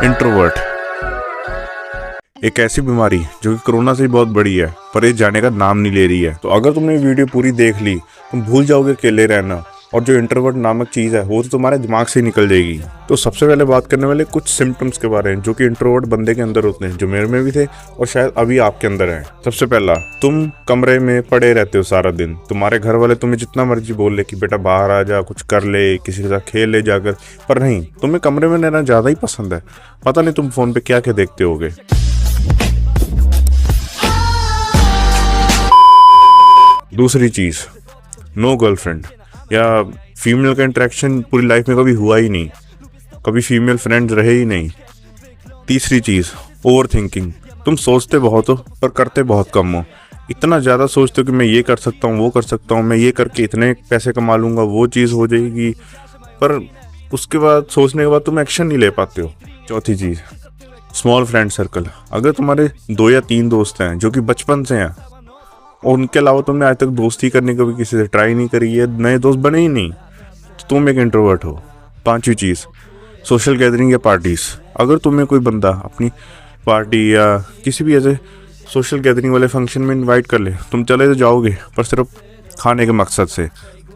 Introvert एक ऐसी बीमारी जो कि कोरोना से बहुत बड़ी है, पर ये जाने का नाम नहीं ले रही है। तो अगर तुमने वीडियो पूरी देख ली, तुम भूल जाओगे अकेले रहना, और जो इंट्रोवर्ट नामक चीज़ है वो तो तुम्हारे दिमाग से निकल जाएगी। तो सबसे पहले बात करने वाले कुछ सिम्टम्स के बारे में जो कि इंट्रोवर्ट बंदे के अंदर होते हैं, जो मेरे में भी थे और शायद अभी आपके अंदर है। सबसे पहला, तुम कमरे में पड़े रहते हो सारा दिन। तुम्हारे घर वाले तुम्हें जितना मर्जी बोल ले कि बेटा बाहर आ जा, कुछ कर ले, किसी के साथ खेल ले जाकर, पर नहीं, तुम्हें कमरे में रहना ज़्यादा ही पसंद है। पता नहीं तुम फ़ोन पे क्या क्या देखते होगे। दूसरी चीज़, नो गर्लफ्रेंड या फीमेल का इंटरेक्शन पूरी लाइफ में कभी हुआ ही नहीं, कभी फीमेल फ्रेंड्स रहे ही नहीं। तीसरी चीज़, ओवर थिंकिंग। तुम सोचते बहुत हो पर करते बहुत कम हो। इतना ज़्यादा सोचते हो कि मैं ये कर सकता हूँ, वो कर सकता हूँ, मैं ये करके इतने पैसे कमा लूँगा, वो चीज़ हो जाएगी, पर उसके बाद सोचने के बाद तुम एक्शन नहीं ले पाते हो। चौथी चीज़, स्मॉल फ्रेंड सर्कल। अगर तुम्हारे 2 या 3 दोस्त हैं जो कि बचपन से हैं और उनके अलावा तुमने आज तक दोस्ती करने का भी किसी से ट्राई नहीं करी है, नए दोस्त बने ही नहीं, तो तुम एक इंट्रोवर्ट हो। पांचवी चीज़, सोशल गैदरिंग या पार्टीज। अगर तुम्हें कोई बंदा अपनी पार्टी या किसी भी ऐसे सोशल गैदरिंग वाले फंक्शन में इनवाइट कर ले, तुम चले तो जाओगे पर सिर्फ खाने के मकसद से।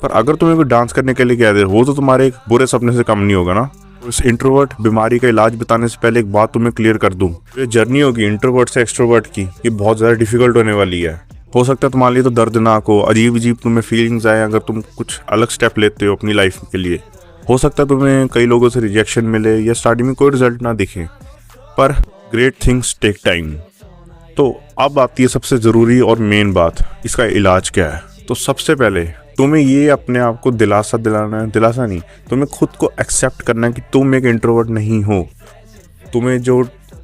पर अगर तुम्हें कोई डांस करने के लिए कह दे, वो तो तुम्हारे एक बुरे सपने से कम नहीं होगा ना। तो इस इंट्रोवर्ट बीमारी का इलाज बताने से पहले एक बात तुम्हें क्लियर कर दूं, ये जर्नी होगी इंट्रोवर्ट से एक्सट्रोवर्ट की, ये बहुत ज़्यादा डिफिकल्ट होने वाली है। हो सकता है तुम्हारे लिए तो दर्दनाक हो, अजीब अजीब तुम्हें फीलिंग्स आए अगर तुम कुछ अलग स्टेप लेते हो अपनी लाइफ के लिए। हो सकता है तुम्हें कई लोगों से रिजेक्शन मिले या स्टार्टिंग में कोई रिजल्ट ना दिखे, पर ग्रेट थिंग्स टेक टाइम। तो अब आती है सबसे ज़रूरी और मेन बात, इसका इलाज क्या है। तो सबसे पहले तुम्हें ये अपने आप को दिलासा दिलाना है, दिलासा नहीं, तुम्हें खुद को एक्सेप्ट करना है कि तुम एक इंट्रोवर्ट नहीं हो। तुम्हें जो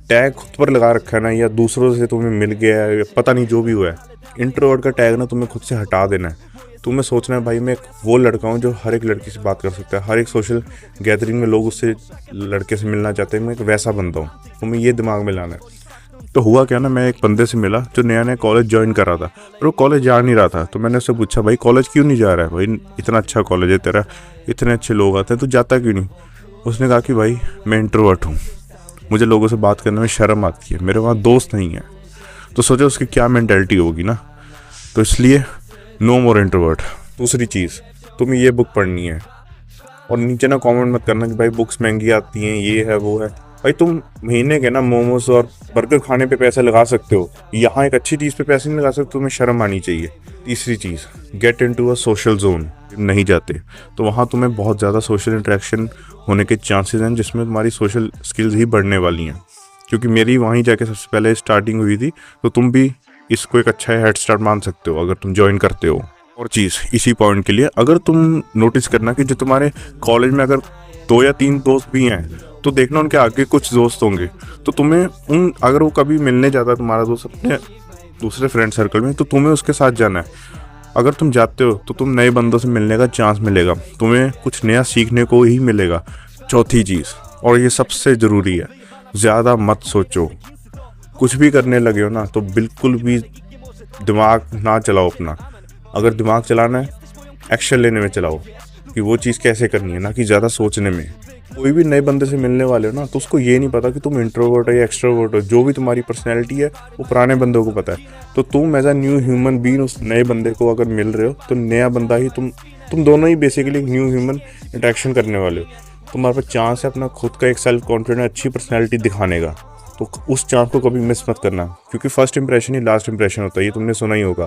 टैग खुद पर लगा रखा है ना, या दूसरों से तुम्हें मिल गया है, या पता नहीं जो भी हुआ है, इंट्रोवर्ट का टैग ना तुम्हें खुद से हटा देना है। तुम्हें सोचना है भाई मैं एक वो लड़का हूँ जो हर एक लड़की से बात कर सकता है, हर एक सोशल गैदरिंग में लोग उससे लड़के से मिलना चाहते हैं, मैं एक वैसा बंदा हूँ। तुम्हें ये दिमाग में लाना है। तो हुआ क्या ना, मैं एक बंदे से मिला जो नया नया कॉलेज ज्वाइन कर रहा था, पर वो कॉलेज जा नहीं रहा था। तो मैंने उससे पूछा, भाई कॉलेज क्यों नहीं जा रहा है, भाई इतना अच्छा कॉलेज है तेरा, इतने अच्छे लोग आते हैं, तो जाता क्यों नहीं। उसने कहा कि भाई मैं इंट्रोवर्ट हूँ, मुझे लोगों से बात करने में शर्म आती है, मेरे वहाँ दोस्त नहीं है। तो सोचो उसकी क्या मेंटालिटी होगी ना। तो इसलिए नो मोर इंट्रोवर्ट। दूसरी चीज़, तुम्हें ये बुक पढ़नी है, और नीचे ना कमेंट मत करना कि भाई बुक्स महंगी आती हैं, ये है वो है। भाई तुम महीने के ना मोमोज और बर्गर खाने पे पैसे लगा सकते हो, यहाँ एक अच्छी चीज़ पे पैसे नहीं लगा सकते, तुम्हें शर्म आनी चाहिए। तीसरी चीज़, get into a social zone. नहीं जाते तो वहाँ तुम्हें बहुत ज़्यादा सोशल इंटरेक्शन होने के चांसेस हैं, जिसमें तुम्हारी सोशल स्किल्स ही बढ़ने वाली हैं। क्योंकि मेरी वहीं जाके सबसे पहले स्टार्टिंग हुई थी, तो तुम भी इसको एक अच्छा हेड स्टार्ट मान सकते हो अगर तुम ज्वाइन करते हो। और चीज़ इसी पॉइंट के लिए, अगर तुम नोटिस करना कि जो तुम्हारे कॉलेज में अगर 2 या 3 दोस्त भी हैं, तो देखना उनके आगे कुछ दोस्त होंगे, तो तुम्हें उन, अगर वो कभी मिलने जाता है तुम्हारा दोस्त अपने दूसरे फ्रेंड सर्कल में, तो तुम्हें उसके साथ जाना है। अगर तुम जाते हो तो तुम नए बंदों से मिलने का चांस मिलेगा, तुम्हें कुछ नया सीखने को ही मिलेगा। चौथी चीज़, और ये सबसे ज़रूरी है, ज़्यादा मत सोचो। कुछ भी करने लगे हो ना तो बिल्कुल भी दिमाग ना चलाओ अपना। अगर दिमाग चलाना है, एक्शन लेने में चलाओ कि वो चीज़ कैसे करनी है, ना कि ज़्यादा सोचने में। कोई भी नए बंदे से मिलने वाले हो ना, तो उसको ये नहीं पता कि तुम इंट्रोवर्ट हो या एक्सट्रोवर्ट हो। जो भी तुम्हारी पर्सनैलिटी है वो पुराने बंदों को पता है। तो तुम as a new human being उस नए बंदे को अगर मिल रहे हो, तो नया बंदा ही तुम दोनों ही बेसिकली न्यू ह्यूमन इंटरेक्शन करने वाले हो। तुम्हारे पास चांस है अपना खुद का एक सेल्फ कॉन्फिडेंस, अच्छी पर्सनैलिटी दिखाने का। तो उस चांस को कभी मिस मत करना, क्योंकि फर्स्ट इंप्रेशन ही लास्ट इंप्रेशन होता है, ये तुमने सुना ही होगा।